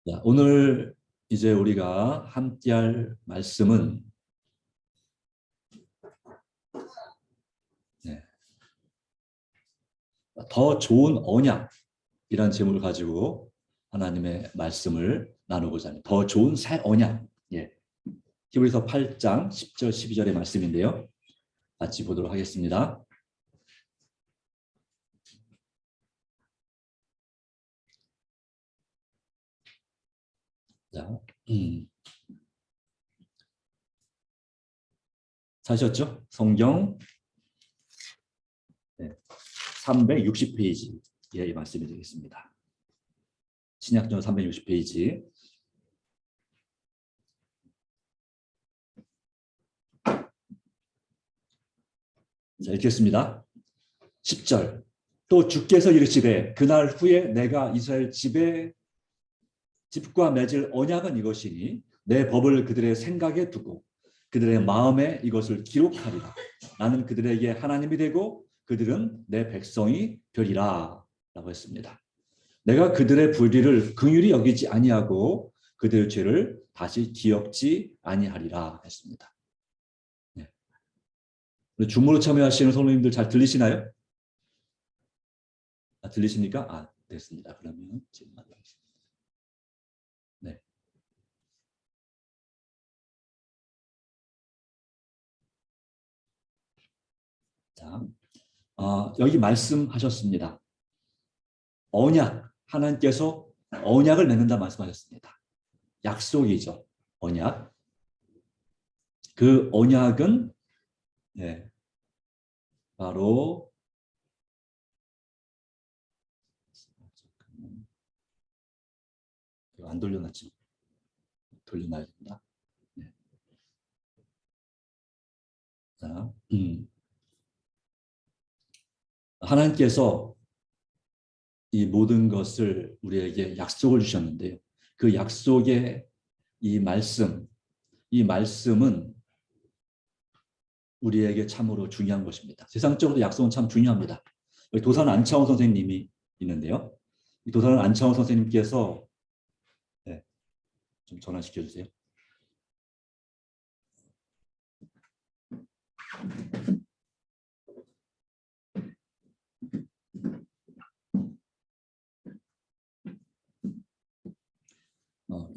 자, 오늘 이제 우리가 함께할 말씀은 네, 더 좋은 언약이란 제목을 가지고 하나님의 말씀을 나누고자 합니다. 더 좋은 새 언약. 예. 히브리서 8장 10절 12절의 말씀인데요. 같이 보도록 하겠습니다. 자, 사셨죠? 성경 360페이지의 말씀이 되겠습니다. 신약전 360페이지. 자, 읽겠습니다. 10절. 또 주께서 이르시되 그날 후에 내가 이스라엘 집과 맺을 언약은 이것이니 내 법을 그들의 생각에 두고 그들의 마음에 이것을 기록하리라. 나는 그들에게 하나님이 되고 그들은 내 백성이 되리라 라고 했습니다. 내가 그들의 불의를 긍휼히 여기지 아니하고 그들의 죄를 다시 기억지 아니하리라 했습니다. 네. 중보로 참여하시는 성도님들 잘 들리시나요? 들리십니까? 됐습니다. 그러면 지금 하겠습니다. 네. 자, 여기 말씀하셨습니다. 언약, 하나님께서 언약을 맺는다 말씀하셨습니다. 약속이죠. 언약. 그 언약은 바로 안 돌려놨지. 돌려놔야 된다. 네. 자, 하나님께서 이 모든 것을 우리에게 약속을 주셨는데요. 그 약속의 이 말씀은 우리에게 참으로 중요한 것입니다. 세상적으로 약속은 참 중요합니다. 여기 도산 안창호 선생님이 있는데요. 이 도산 안창호 선생님께서 좀 전환시켜 주세요.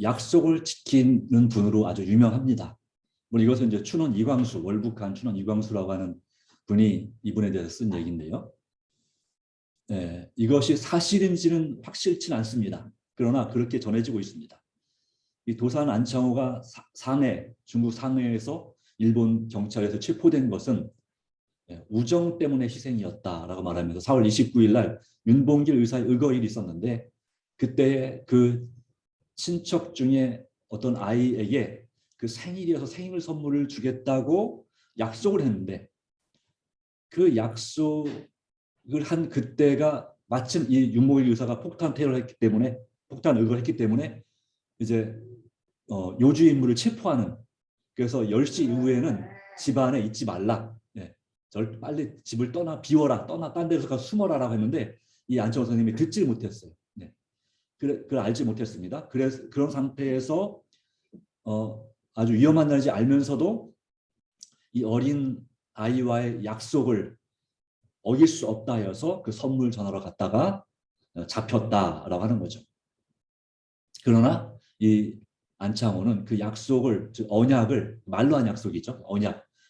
약속을 지키는 분으로 아주 유명합니다. 물론 이것은 이제 춘원 이광수, 월북한 춘원 이광수라고 하는 분이 이분에 대해서 쓴 얘기인데요. 이것이 사실인지는 확실치는 않습니다. 그러나 그렇게 전해지고 있습니다. 이 도산 안창호가 중국 상해에서 일본 경찰에서 체포된 것은 우정 때문에 희생이었다라고 말하면서 4월 29일 날 윤봉길 의사의 의거일이 있었는데 그때 그 친척 중에 어떤 아이에게 그 생일이어서 생일 선물을 주겠다고 약속을 했는데 그 약속을 한 그때가 마침 이 윤봉길 의사가 폭탄 테러를 했기 때문에 폭탄 의거를 했기 때문에 이제 요주 인물을 체포하는, 그래서 10시 이후에는 집 안에 있지 말라. 빨리 집을 비워라. 딴 데서 가서 숨어라라고 했는데 이 안창호 선생님이 듣지 못했어요. 그걸 알지 못했습니다. 그래서 그런 상태에서 아주 위험한 날인지 알면서도 이 어린 아이와의 약속을 어길 수 없다 해서 그 선물 전하러 갔다가 잡혔다라고 하는 거죠. 그러나 이 안창호는 그 약속을, 즉 언약을, 말로 한 약속이죠.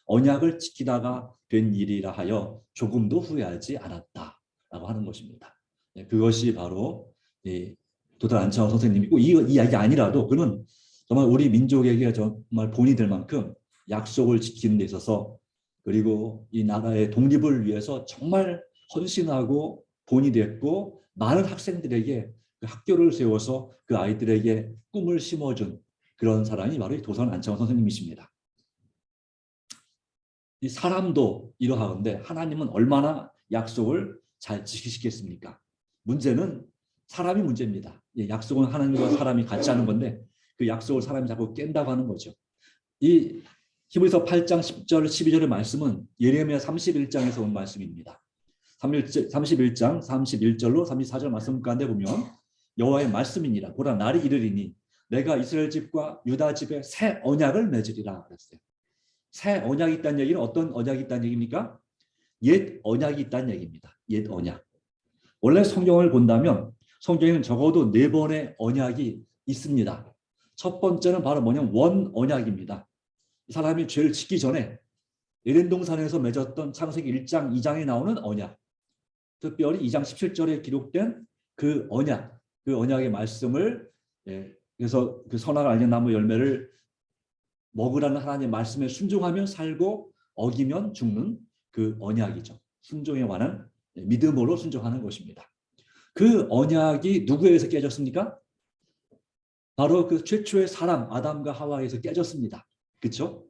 언약을 지키다가 된 일이라 하여 조금도 후회하지 않았다라고 하는 것입니다. 그것이 바로 도달 안창호 선생님이고, 이 이야기 아니라도 그는 정말 우리 민족에게 정말 본이 될 만큼 약속을 지키는 데 있어서, 그리고 이 나라의 독립을 위해서 정말 헌신하고 본이 됐고, 많은 학생들에게 그 학교를 세워서 그 아이들에게 꿈을 심어준 그런 사람이 바로 도산 안창호 선생님이십니다. 이 사람도 이러하건대 하나님은 얼마나 약속을 잘 지키시겠습니까? 문제는 사람이 문제입니다. 약속은 하나님과 사람이 같이 하는 건데 그 약속을 사람이 자꾸 깬다고 하는 거죠. 이 히브리서 8장 10절 12절의 말씀은 예레미야 31장에서 온 말씀입니다. 31장 31절로 34절 말씀 가운데 보면 여호와의 말씀이니라. 보라 날이 이르리니 내가 이스라엘 집과 유다 집에 새 언약을 맺으리라 그랬어요. 새 언약이 있다는 얘기는 어떤 언약이 있다는 얘기입니까? 옛 언약이 있다는 얘기입니다. 옛 언약. 원래 성경을 본다면 성경에는 적어도 4번의 언약이 있습니다. 첫 번째는 바로 뭐냐면 원 언약입니다. 사람이 죄를 짓기 전에 에덴 동산에서 맺었던 창세기 1장, 2장에 나오는 언약. 특별히 2장 17절에 기록된 그 언약, 그 언약의 말씀을 그래서 그 선악을 알는 나무 열매를 먹으라는 하나님의 말씀에 순종하며 살고 어기면 죽는 그 언약이죠. 순종에 관한 믿음으로 순종하는 것입니다. 그 언약이 누구에서 깨졌습니까? 바로 그 최초의 사람 아담과 하와에서 깨졌습니다. 그렇죠?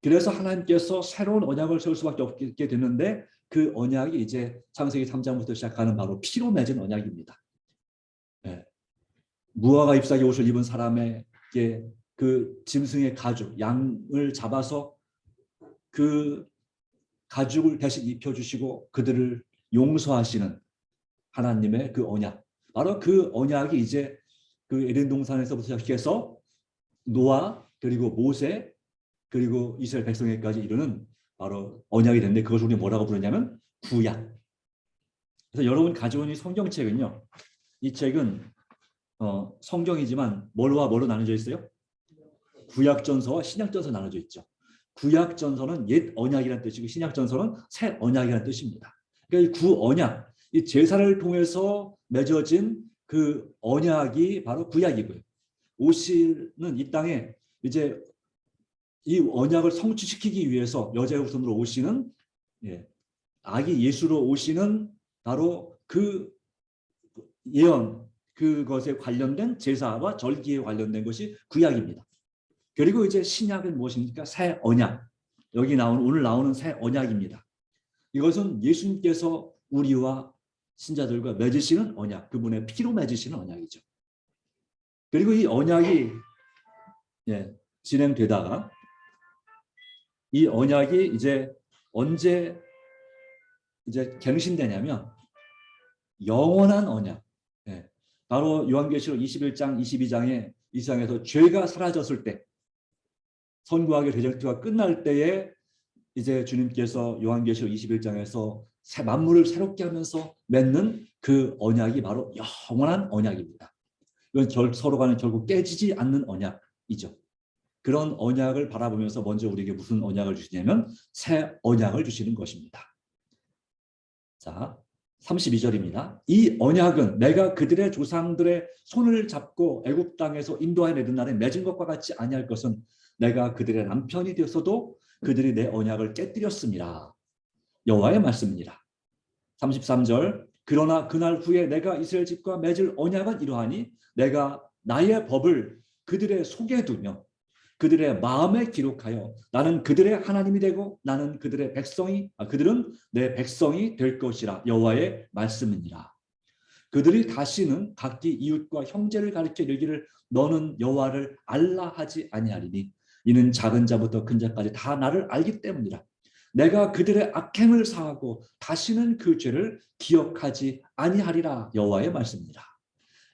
그래서 하나님께서 새로운 언약을 세울 수밖에 없게 됐는데 그 언약이 이제 창세기 3장부터 시작하는 바로 피로 맺은 언약입니다. 네. 무화과 잎사귀 옷을 입은 사람에게 그 짐승의 가죽, 양을 잡아서 그 가죽을 대신 입혀주시고 그들을 용서하시는 하나님의 그 언약. 바로 그 언약이 이제 그 에덴 동산에서부터 시작해서 노아 그리고 모세 그리고 이스라엘 백성에까지 이르는 바로 언약이 됐는데 그것을 우리 뭐라고 부르냐면 구약. 그래서 여러분 가져온 이 성경책은요. 이 책은 성경이지만 뭘와 뭐로 나눠져 있어요? 구약전서와 신약전서 나눠져 있죠. 구약전서는 옛 언약이라는 뜻이고 신약전서는 새 언약이라는 뜻입니다. 그러니까 이 구언약, 이 제사를 통해서 맺어진 그 언약이 바로 구약이고요. 오시는 이 땅에 이제 이 언약을 성취시키기 위해서 여자의 후손으로 오시는 아기 예수로 오시는 바로 그 예언 그것에 관련된 제사와 절기에 관련된 것이 구약입니다. 그리고 이제 신약은 무엇입니까? 새 언약. 여기 오늘 나오는 새 언약입니다. 이것은 예수님께서 우리와 신자들과 맺으시는 언약, 그분의 피로 맺으시는 언약이죠. 그리고 이 언약이 진행되다가 이 언약이 이제 언제 이제 갱신되냐면 영원한 언약. 바로 요한계시록 21장, 22장에 이 세상에서 죄가 사라졌을 때 선구하게 대적투가 끝날 때에 이제 주님께서 요한계시록 21장에서 만물을 새롭게 하면서 맺는 그 언약이 바로 영원한 언약입니다. 이건 서로 간에 결국 깨지지 않는 언약이죠. 그런 언약을 바라보면서 먼저 우리에게 무슨 언약을 주시냐면 새 언약을 주시는 것입니다. 자, 32절입니다. 이 언약은 내가 그들의 조상들의 손을 잡고 애굽 땅에서 인도하여 내던 날에 맺은 것과 같이 아니할 것은 내가 그들의 남편이 되었어도 그들이 내 언약을 깨뜨렸습니다. 여호와의 말씀입니다. 33절 그러나 그날 후에 내가 이스라엘 집과 맺을 언약은 이러하니 내가 나의 법을 그들의 속에 두며 그들의 마음에 기록하여 나는 그들의 하나님이 되고 나는 그들은 내 백성이 될 것이라. 여호와의 말씀이니라. 그들이 다시는 각기 이웃과 형제를 가리켜 이르기를 너는 여호와를 알라 하지 아니하리니 이는 작은 자부터 큰 자까지 다 나를 알기 때문이라. 내가 그들의 악행을 사하고 다시는 그 죄를 기억하지 아니하리라. 여호와의 말씀입니다.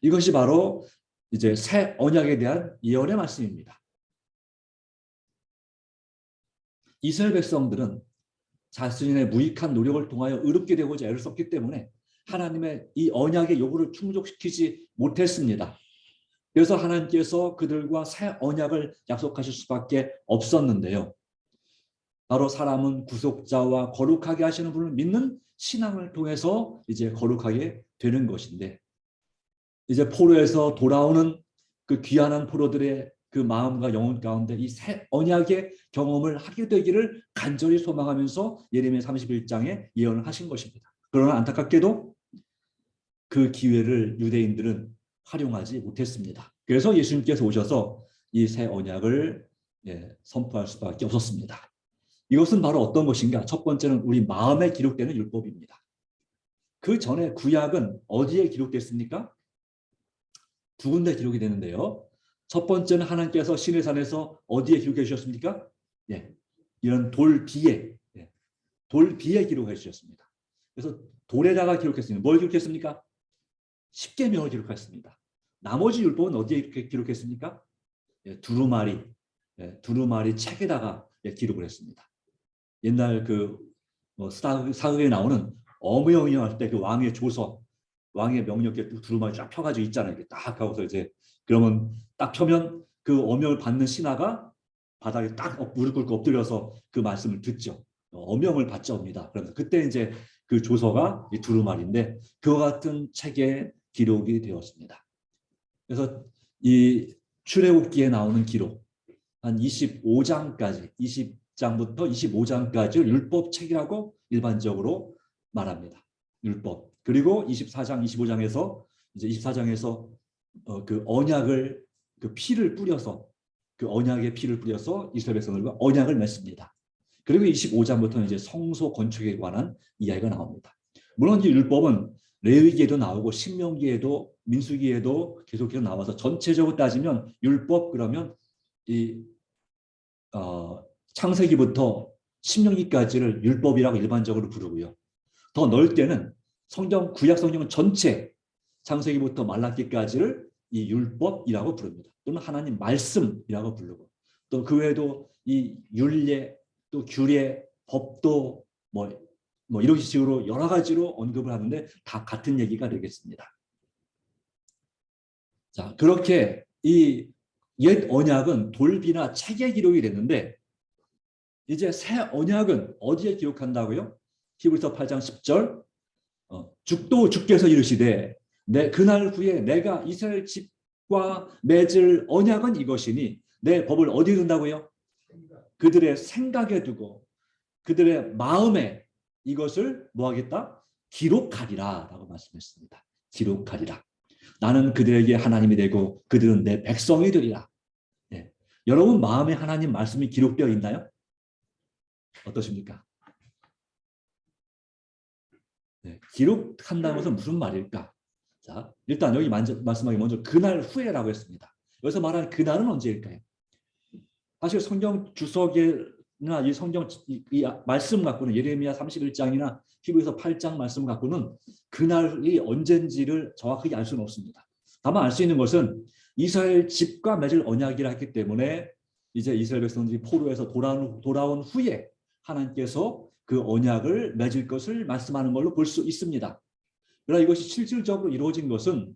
이것이 바로 이제 새 언약에 대한 예언의 말씀입니다. 이스라엘 백성들은 자신의 무익한 노력을 통하여 의롭게 되고자 애를 썼기 때문에 하나님의 이 언약의 요구를 충족시키지 못했습니다. 그래서 하나님께서 그들과 새 언약을 약속하실 수밖에 없었는데요. 바로 사람은 구속자와 거룩하게 하시는 분을 믿는 신앙을 통해서 이제 거룩하게 되는 것인데 이제 포로에서 돌아오는 그 귀한 포로들의 그 마음과 영혼 가운데 이 새 언약의 경험을 하게 되기를 간절히 소망하면서 예레미야 31장에 예언을 하신 것입니다. 그러나 안타깝게도 그 기회를 유대인들은 활용하지 못했습니다. 그래서 예수님께서 오셔서 이 새 언약을 선포할 수밖에 없었습니다. 이것은 바로 어떤 것인가? 첫 번째는 우리 마음에 기록되는 율법입니다. 그 전에 구약은 어디에 기록됐습니까? 두 군데 기록이 되는데요. 첫 번째는 하나님께서 시내산에서 어디에 기록해 주셨습니까? 이런 돌 비에 기록해 주셨습니다. 그래서 돌에다가 기록했습니다. 뭘 기록했습니까? 십계명을 기록했습니다. 나머지 율법은 어디에 이렇게 기록했습니까? 예, 두루마리 책에다가 기록을 했습니다. 옛날 사극에 나오는 어명이어 할 때 그 왕의 조서, 왕의 명령에 두루마리 쫙 펴가지고 있잖아요. 이렇게 딱 하고서 이제 그러면 딱 펴면 그 어명을 받는 신하가 바닥에 딱 무릎 꿇고 엎드려서 그 말씀을 듣죠. 어명을 받자옵니다. 그러면서 그때 이제 그 조서가 이 두루마리인데 그와 같은 책에 기록이 되었습니다. 그래서 이 출애굽기에 나오는 기록 한 25장까지 20장부터 25장까지를 율법책이라고 일반적으로 말합니다. 율법. 그리고 24장, 25장에서 이제 24장에서 그 언약을 그 피를 뿌려서 그 언약의 피를 뿌려서 이스라엘 백성들과 언약을 맺습니다. 그리고 25장부터는 이제 성소 건축에 관한 이야기가 나옵니다. 물론 이 율법은 레위기에도 나오고 신명기에도 민수기에도 계속해서 나와서 전체적으로 따지면 율법 그러면 이 창세기부터 신명기까지를 율법이라고 일반적으로 부르고요. 더 넓게는 구약 성경 전체 창세기부터 말라기까지를 이 율법이라고 부릅니다. 또는 하나님 말씀이라고 부르고 또 그 외에도 이 율례 또 규례 법도 뭐 이런 식으로 여러 가지로 언급을 하는데 다 같은 얘기가 되겠습니다. 자, 그렇게 이 옛 언약은 돌비나 책에 기록이 됐는데 이제 새 언약은 어디에 기록한다고요? 히브리서 8장 10절 죽도 주께서 이르시되 그날 후에 내가 이스라엘 집과 맺을 언약은 이것이니 내 법을 어디에 둔다고요? 그들의 생각에 두고 그들의 마음에 이것을 뭐하겠다? 기록하리라 라고 말씀했습니다. 기록하리라. 나는 그들에게 하나님이 되고 그들은 내 백성이 되리라. 네. 여러분 마음에 하나님 말씀이 기록되어 있나요? 어떠십니까? 네. 기록한다는 것은 무슨 말일까? 자, 일단 여기 말씀하기 먼저 그날 후에라고 했습니다. 여기서 말하는 그날은 언제일까요? 사실 성경 주석이나 이 성경 이 말씀 갖고는 예레미야 31장이나 히브리서 8장 말씀 갖고는 그날이 언젠지를 정확하게 알 수는 없습니다. 다만 알 수 있는 것은 이스라엘 집과 맺을 언약이라 했기 때문에 이제 이스라엘 백성들이 포로에서 돌아온 후에 하나님께서 그 언약을 맺을 것을 말씀하는 걸로 볼 수 있습니다. 그러나 이것이 실질적으로 이루어진 것은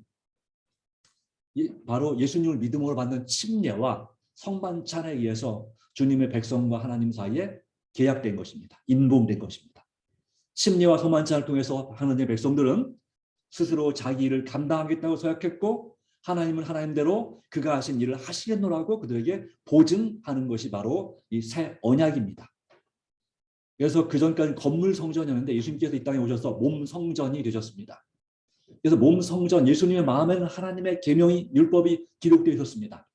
바로 예수님을 믿음으로 받는 침례와 성만찬에 의해서 주님의 백성과 하나님 사이에 계약된 것입니다. 인봉된 것입니다. 침례와 성만찬을 통해서 하나님의 백성들은 스스로 자기 일을 감당하겠다고 생각했고 하나님은 하나님대로 그가 하신 일을 하시겠노라고 그들에게 보증하는 것이 바로 이 새 언약입니다. 그래서 그 전까지 건물 성전이었는데 예수님께서 이 땅에 오셔서 몸 성전이 되셨습니다. 그래서 몸 성전 예수님의 마음에는 하나님의 계명이 율법이 기록되어 있었습니다.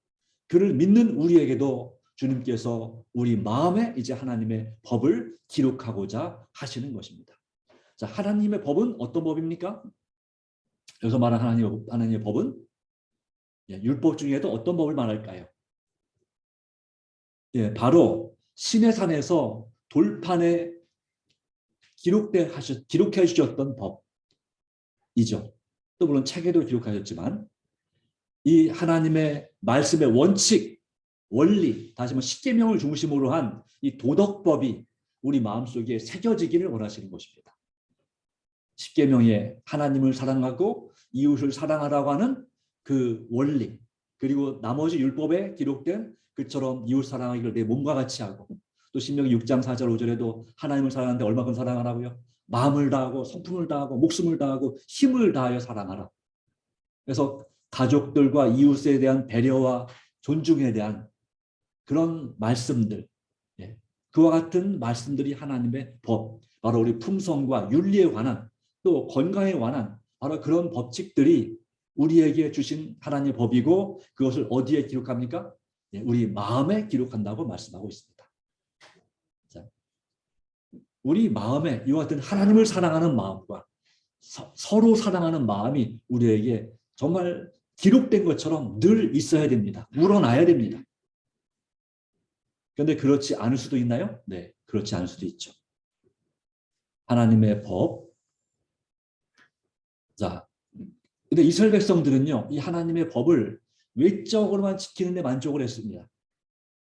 그를 믿는 우리에게도 주님께서 우리 마음에 이제 하나님의 법을 기록하고자 하시는 것입니다. 자, 하나님의 법은 어떤 법입니까? 여기서 말하는 하나님의 법은 율법 중에도 어떤 법을 말할까요? 바로 시내산에서 돌판에 기록해 주셨던 법이죠. 또 물론 책에도 기록하셨지만 이 하나님의 말씀의 원칙, 원리, 다시 한번 십계명을 중심으로 한 이 도덕법이 우리 마음속에 새겨지기를 원하시는 것입니다. 십계명에 하나님을 사랑하고 이웃을 사랑하라고 하는 그 원리, 그리고 나머지 율법에 기록된 그처럼 이웃 사랑하기를 내 몸과 같이 하고 또 신명기 6장 4절 5절에도 하나님을 사랑하는데 얼마큼 사랑하라고요? 마음을 다하고 성품을 다하고 목숨을 다하고 힘을 다하여 사랑하라. 그래서 가족들과 이웃에 대한 배려와 존중에 대한 그런 말씀들, 그와 같은 말씀들이 하나님의 법, 바로 우리 품성과 윤리에 관한 또 건강에 관한 바로 그런 법칙들이 우리에게 주신 하나님의 법이고 그것을 어디에 기록합니까? 우리 마음에 기록한다고 말씀하고 있습니다. 자, 우리 마음에 이와 같은 하나님을 사랑하는 마음과 서로 사랑하는 마음이 우리에게 정말 기록된 것처럼 늘 있어야 됩니다. 우러나야 됩니다. 그런데 그렇지 않을 수도 있나요? 네, 그렇지 않을 수도 있죠. 하나님의 법. 자, 근데 이스라엘 백성들은요, 이 하나님의 법을 외적으로만 지키는 데 만족을 했습니다.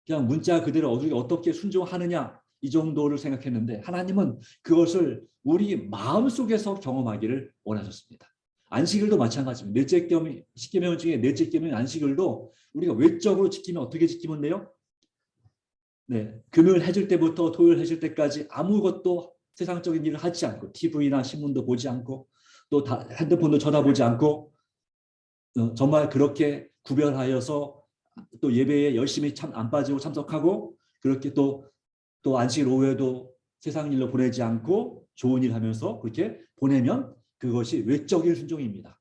그냥 문자 그대로 어떻게 순종하느냐 이 정도를 생각했는데 하나님은 그것을 우리 마음속에서 경험하기를 원하셨습니다. 안식일도 마찬가지입니다. 넷째 계명, 십계명 중에 넷째 계명 안식일도 우리가 외적으로 지키면 어떻게 지키면 돼요? 네, 금요일 해질 때부터 토요일 해질 때까지 아무것도 세상적인 일을 하지 않고 TV나 신문도 보지 않고 또 핸드폰도 쳐다보지 않고 정말 그렇게 구별하여서 또 예배에 열심히 안 빠지고 참석하고 그렇게 또 안식일 오후에도 세상 일로 보내지 않고 좋은 일 하면서 그렇게 보내면 그것이 외적인 순종입니다.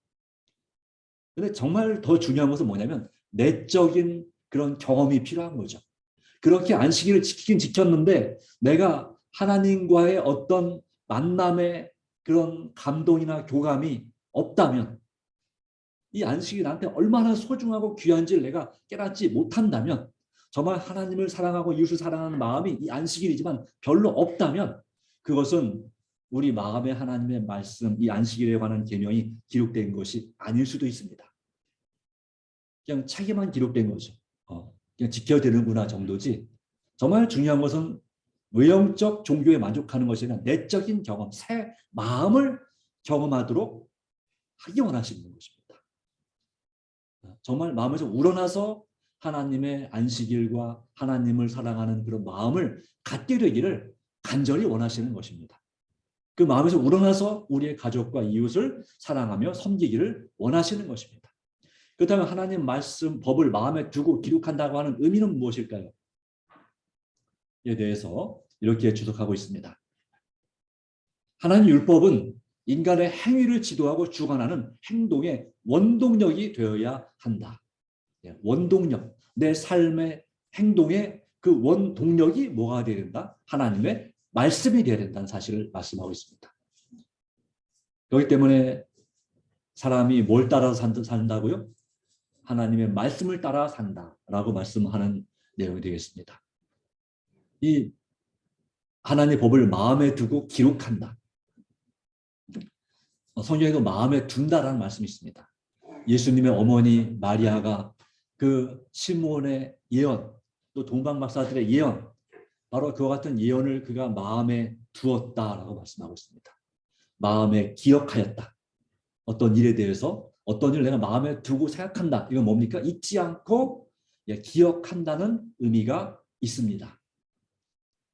근데 정말 더 중요한 것은 뭐냐면 내적인 그런 경험이 필요한 거죠. 그렇게 안식일을 지키긴 지켰는데 내가 하나님과의 어떤 만남의 그런 감동이나 교감이 없다면 이 안식이 나한테 얼마나 소중하고 귀한지를 내가 깨닫지 못한다면 정말 하나님을 사랑하고 이웃을 사랑하는 마음이 이 안식일이지만 별로 없다면 그것은 우리 마음에 하나님의 말씀, 이 안식일에 관한 계명이 기록된 것이 아닐 수도 있습니다. 그냥 책에만 기록된 거죠. 그냥 지켜야 되는구나 정도지. 정말 중요한 것은 외형적 종교에 만족하는 것이 아니라 내적인 경험, 새 마음을 경험하도록 하기 원하시는 것입니다. 정말 마음에서 우러나서 하나님의 안식일과 하나님을 사랑하는 그런 마음을 갖게 되기를 간절히 원하시는 것입니다. 그 마음에서 우러나서 우리의 가족과 이웃을 사랑하며 섬기기를 원하시는 것입니다. 그렇다면 하나님 말씀, 법을 마음에 두고 기록한다고 하는 의미는 무엇일까요? 에 대해서 이렇게 주석하고 있습니다. 하나님 율법은 인간의 행위를 지도하고 주관하는 행동의 원동력이 되어야 한다. 원동력, 내 삶의 행동의 그 원동력이 뭐가 되어야 된다? 하나님의 말씀이 되어야 된다는 사실을 말씀하고 있습니다. 그렇기 때문에 사람이 뭘 따라서 산다고요? 하나님의 말씀을 따라 산다라고 말씀하는 내용이 되겠습니다. 이 하나님의 법을 마음에 두고 기록한다. 성경에도 마음에 둔다라는 말씀이 있습니다. 예수님의 어머니 마리아가 그 시므온의 예언, 또 동방 박사들의 예언, 바로 그와 같은 예언을 그가 마음에 두었다라고 말씀하고 있습니다. 마음에 기억하였다. 어떤 일에 대해서 어떤 일을 내가 마음에 두고 생각한다. 이건 뭡니까? 잊지 않고 기억한다는 의미가 있습니다.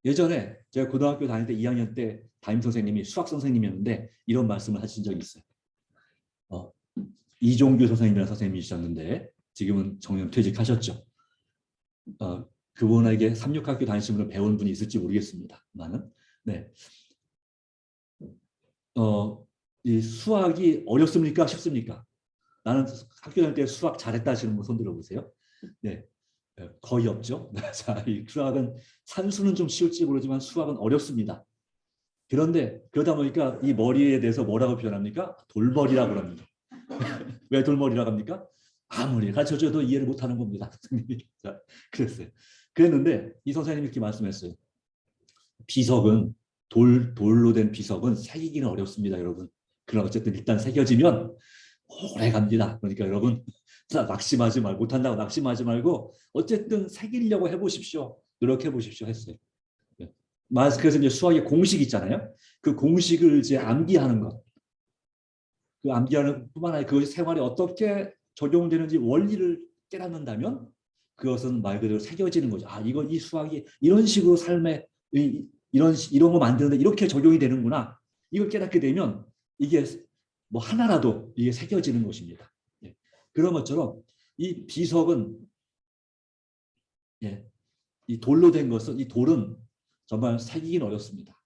예전에 제가 고등학교 다닐 때 2학년 때 담임 선생님이 수학 선생님이었는데 이런 말씀을 하신 적이 있어요. 이종규 선생님이라는 선생님이셨는데 지금은 정년 퇴직하셨죠. 그분에게 삼육학교 다니시면서 배운 분이 있을지 모르겠습니다. 나는 이 수학이 어렵습니까? 쉽습니까? 나는 학교 다닐 때 수학 잘했다 하시는 분 손 들어보세요. 네, 거의 없죠. 자, 이 수학은 산수는 좀 쉬울지 모르지만 수학은 어렵습니다. 그런데 그러다 보니까 이 머리에 대해서 뭐라고 표현합니까? 돌머리라고 합니다. 왜 돌머리라고 합니까? 아무리 가르쳐줘도 이해를 못하는 겁니다. 자, 그랬어요. 그랬는데 이 선생님이 이렇게 말씀했어요. 비석은 돌로 된 비석은 새기기는 어렵습니다, 여러분. 그러나 어쨌든 일단 새겨지면 오래 갑니다. 그러니까 여러분 낙심하지 말고 못한다고 낙심하지 말고 어쨌든 새기려고 해보십시오. 노력해 보십시오 했어요. 그래서 이제 수학의 공식 있잖아요. 그 공식을 이제 암기하는 것. 그 암기하는 뿐만 아니라 그것이 생활에 어떻게 적용되는지 원리를 깨닫는다면 그것은 말 그대로 새겨지는 거죠. 이 수학이 이런 식으로 삶에 이런 거 만드는데 이렇게 적용이 되는구나. 이걸 깨닫게 되면 이게 뭐 하나라도 이게 새겨지는 것입니다. 그런 것처럼 이 비석은 이 돌로 된 것은 이 돌은 정말 새기긴 어렵습니다.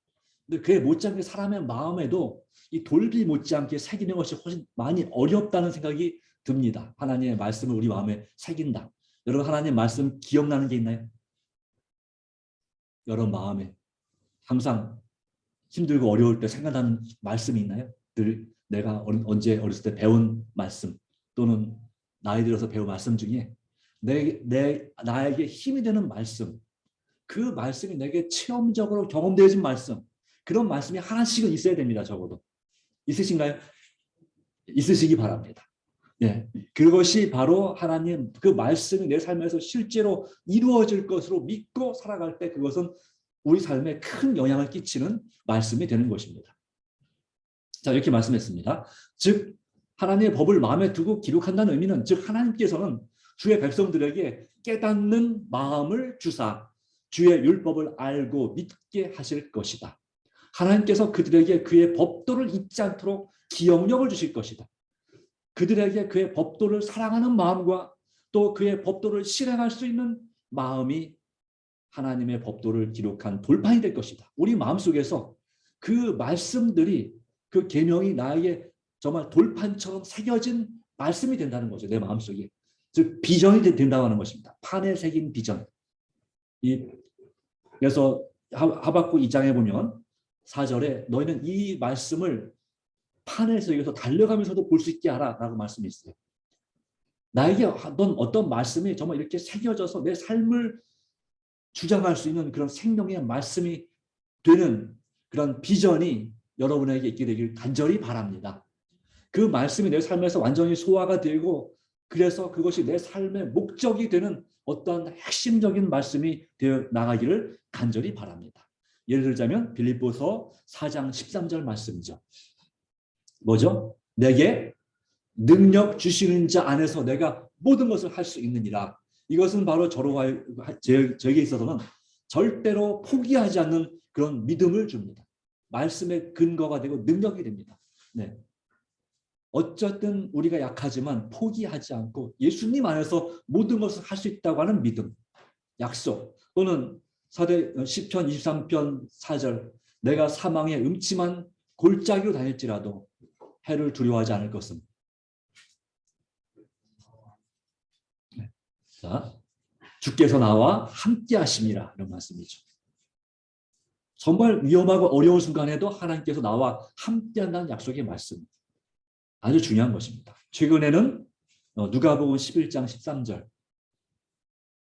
근데 그에 못지않게 사람의 마음에도 이 돌비 못지않게 새기는 것이 훨씬 많이 어렵다는 생각이 듭니다. 하나님의 말씀을 우리 마음에 새긴다. 여러분 하나님의 말씀 기억나는 게 있나요? 여러분 마음에 항상 힘들고 어려울 때 생각나는 말씀이 있나요? 늘 내가 언제 어렸을 때 배운 말씀 또는 나이 들어서 배운 말씀 중에 나에게 힘이 되는 말씀, 그 말씀이 내게 체험적으로 경험되어진 말씀, 그런 말씀이 하나씩은 있어야 됩니다. 적어도. 있으신가요? 있으시기 바랍니다. 예, 그것이 바로 하나님 그 말씀이 내 삶에서 실제로 이루어질 것으로 믿고 살아갈 때 그것은 우리 삶에 큰 영향을 끼치는 말씀이 되는 것입니다. 자, 이렇게 말씀했습니다. 즉 하나님의 법을 마음에 두고 기록한다는 의미는 즉 하나님께서는 주의 백성들에게 깨닫는 마음을 주사 주의 율법을 알고 믿게 하실 것이다. 하나님께서 그들에게 그의 법도를 잊지 않도록 기억력을 주실 것이다. 그들에게 그의 법도를 사랑하는 마음과 또 그의 법도를 실행할 수 있는 마음이 하나님의 법도를 기록한 돌판이 될 것이다. 우리 마음속에서 그 말씀들이 그 계명이 나에게 정말 돌판처럼 새겨진 말씀이 된다는 거죠. 내 마음속에. 즉 비전이 된다고 하는 것입니다. 판에 새긴 비전. 그래서 하박국 2장에 보면 4절에 너희는 이 말씀을 판에 새겨서 달려가면서도 볼 수 있게 하라 라고 말씀이 있어요. 나에게 어떤 말씀이 정말 이렇게 새겨져서 내 삶을 주장할 수 있는 그런 생명의 말씀이 되는 그런 비전이 여러분에게 있게 되길 간절히 바랍니다. 그 말씀이 내 삶에서 완전히 소화가 되고 그래서 그것이 내 삶의 목적이 되는 어떤 핵심적인 말씀이 되어 나가기를 간절히 바랍니다. 예를 들자면 빌립보서 4장 13절 말씀이죠. 뭐죠? 내게 능력 주시는 자 안에서 내가 모든 것을 할 수 있느니라. 이것은 바로 저에게 있어서는 절대로 포기하지 않는 그런 믿음을 줍니다. 말씀의 근거가 되고 능력이 됩니다. 네. 어쨌든 우리가 약하지만 포기하지 않고 예수님 안에서 모든 것을 할 수 있다고 하는 믿음, 약속 또는 시편 23편 4절 내가 사망의 음침한 골짜기로 다닐지라도 해를 두려워하지 않을 것은 자, 주께서 나와 함께 하심이라 이런 말씀이죠. 정말 위험하고 어려운 순간에도 하나님께서 나와 함께 한다는 약속의 말씀 아주 중요한 것입니다. 최근에는 누가복음 11장 13절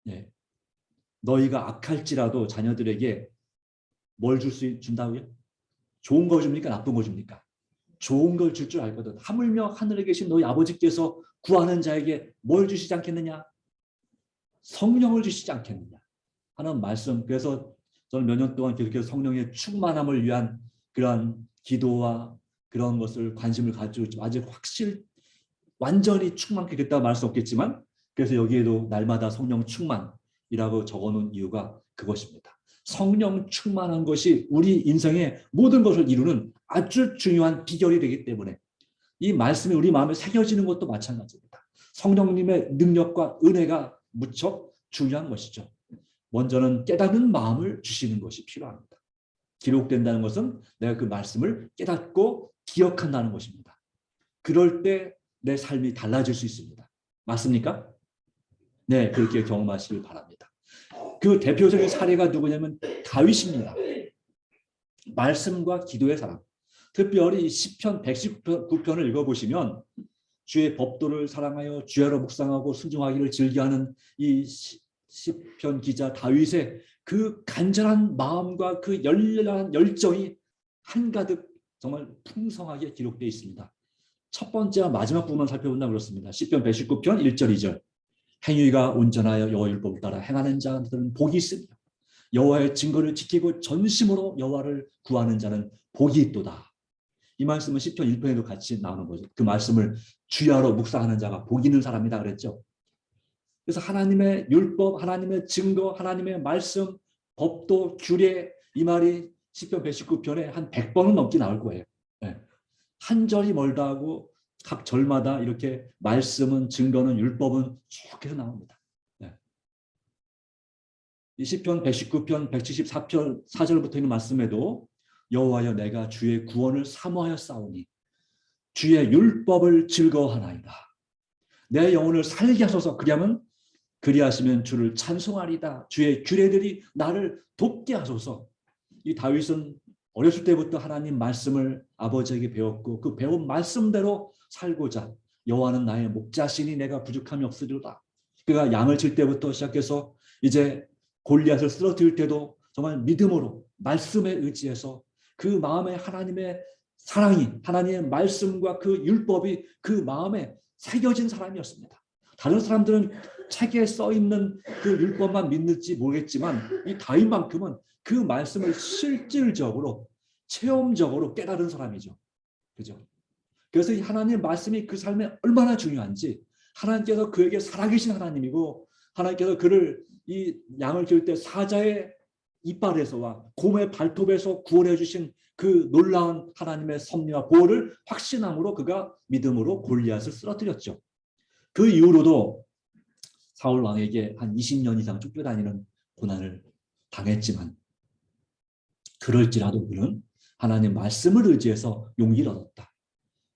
네. 너희가 악할지라도 자녀들에게 뭘 준다고요? 좋은 거 줍니까? 나쁜 거 줍니까? 좋은 걸 줄 줄 알거든. 하물며 하늘에 계신 너희 아버지께서 구하는 자에게 뭘 주시지 않겠느냐? 성령을 주시지 않겠느냐 하는 말씀. 그래서 저는 몇 년 동안 계속해서 성령의 충만함을 위한 그러한 기도와 그런 것을 관심을 가지고 있지만 아직 완전히 충만하게 됐다고 말할 수 없겠지만 그래서 여기에도 날마다 성령 충만이라고 적어놓은 이유가 그것입니다. 성령 충만한 것이 우리 인생의 모든 것을 이루는 아주 중요한 비결이 되기 때문에 이 말씀이 우리 마음에 새겨지는 것도 마찬가지입니다. 성령님의 능력과 은혜가 무척 중요한 것이죠. 먼저는 깨닫는 마음을 주시는 것이 필요합니다. 기록된다는 것은 내가 그 말씀을 깨닫고 기억한다는 것입니다. 그럴 때 내 삶이 달라질 수 있습니다. 맞습니까? 네, 그렇게 경험하시길 바랍니다. 그 대표적인 사례가 누구냐면 다윗입니다. 말씀과 기도의 사람. 특별히 시편 119편을 읽어보시면 주의 법도를 사랑하여 주야로 묵상하고 순종하기를 즐겨하는 이 시편 기자 다윗의 그 간절한 마음과 그 열렬한 열정이 한가득 정말 풍성하게 기록되어 있습니다. 첫 번째와 마지막 부분만 살펴본다면 그렇습니다. 시편 119편 1절 2절 행위가 온전하여 여호와 율법을 따라 행하는 자들은 복이 있으며 여호와의 증거를 지키고 전심으로 여호와를 구하는 자는 복이 있도다. 이 말씀은 시편 1편에도 같이 나오는 거죠. 그 말씀을 주야로 묵상하는 자가 복 있는 사람이다 그랬죠. 그래서 하나님의 율법, 하나님의 증거, 하나님의 말씀, 법도, 규례 이 말이 시편 119편에 한 100번은 넘게 나올 거예요. 네. 한 절이 멀다 하고 각 절마다 이렇게 말씀은 증거는 율법은 쭉 해서 나옵니다. 네. 이 시편 119편 174편 4절부터 있는 말씀에도 여호와여 내가 주의 구원을 사모하여 싸우니 주의 율법을 즐거워하나이다. 내 영혼을 살게 하소서. 그리하시면 주를 찬송하리다. 주의 규례들이 나를 돕게 하소서. 이 다윗은 어렸을 때부터 하나님 말씀을 아버지에게 배웠고 그 배운 말씀대로 살고자 여호와는 나의 목자시니 내가 부족함이 없으리로다. 그가 양을 칠 때부터 시작해서 이제 골리앗을 쓰러뜨릴 때도 정말 믿음으로 말씀에 의지해서 그 마음에 하나님의 사랑이 하나님의 말씀과 그 율법이 그 마음에 새겨진 사람이었습니다. 다른 사람들은 책에 써 있는 그 율법만 믿는지 모르겠지만 이 다윗만큼은 그 말씀을 실질적으로 체험적으로 깨달은 사람이죠. 그죠? 그래서 이 하나님의 말씀이 그 삶에 얼마나 중요한지, 하나님께서 그에게 살아계신 하나님이고 하나님께서 그를 이 양을 키울 때 사자의 이빨에서와 곰의 발톱에서 구원해 주신 그 놀라운 하나님의 섭리와 보호를 확신함으로 그가 믿음으로 골리앗을 쓰러뜨렸죠. 그 이후로도 사울 왕에게 한 20년 이상 쫓겨다니는 고난을 당했지만 그럴지라도 그는 하나님 말씀을 의지해서 용기를 얻었다.